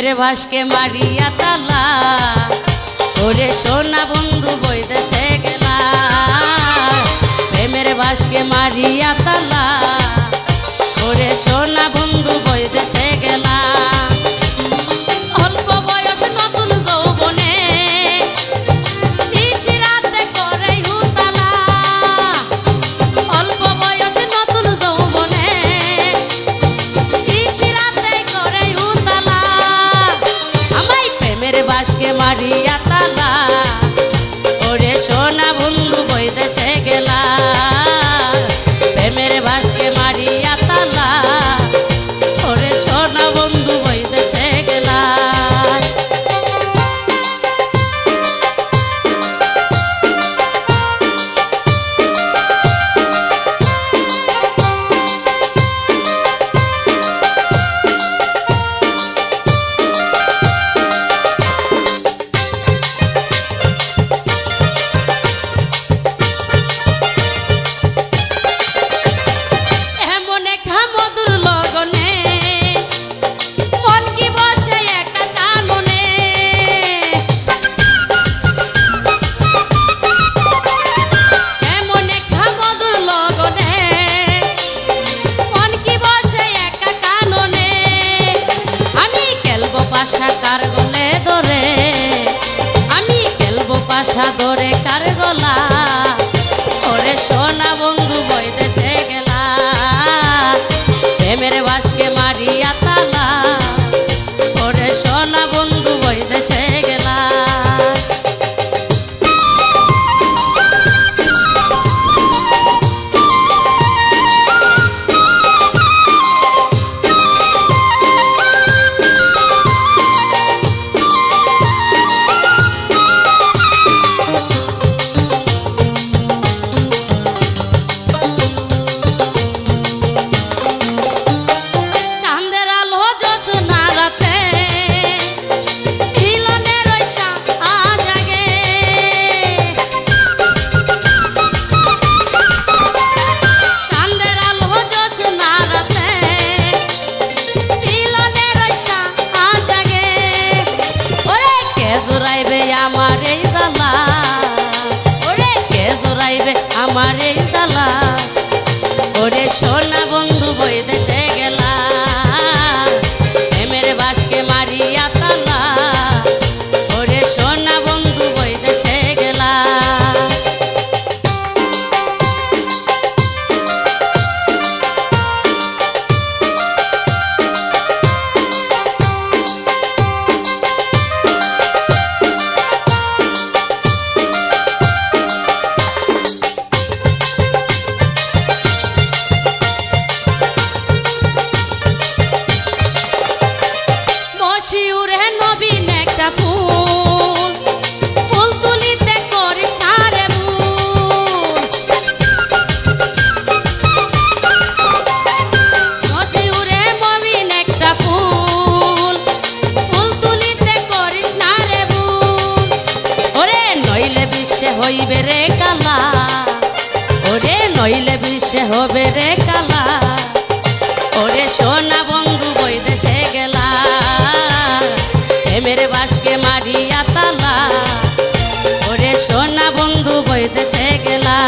প্রেমের ভাসকে মারিয়া তালা, ওরে সোনা বন্ধু বৈদেশে গেলা। প্রেমের ভাসকে মারিয়া তালা, ওরে সোনা বন্ধু বৈদেশে গেলা। অল্প বয়স নতুন যৌবনে নিশিরাতে করে হুতালা। অল্প বয়স নতুন যৌবনে নিশিরাতে করে হুতালা। আমায় প্রেমের ভাসকে মারিয়া তালা, ওরে সোনা বন্ধু বৈদেশে গেলা। প্রেমের ভাসকে মারিয়া তালা, ওরে সোনা বন্ধু বৈদেশে গেলা। ধরে কার গলা, ওরে সোনা বন্ধু বৈদেশে গেলা। প্রেমের ভাসকে মারিয়া তালা, ওরে সোনা বন্ধু বৈদেশে গেলা। জোরাইবে আমার এই জ্বালা, ওরে কে জোরাইবে আমার এই জ্বালা, ওরে সোনা বন্ধু বৈদেশে গেলা। প্রেমের ভাসকে মারিয়া তালা, ওরে সোনা বন্ধু বৈদেশে গেলা। শিউরে নবীন একটা ফুল, ফুল তুলিতে করিস না রে ভুল। শিউরে নবীন একটা ফুল, ফুল তুলিতে করিস না রে ভুল। ওরে নইলে বিশ্বে হইবে রে কালা, ওরে নইলে বিশ্বে হবে রে কালা, ওরে সোনা বন্ধু বৈদেশে গেলা। প্রেমের ভাসকে মারিয়া তালা, ওরে সোনা বন্ধু বৈদেশে গেলা।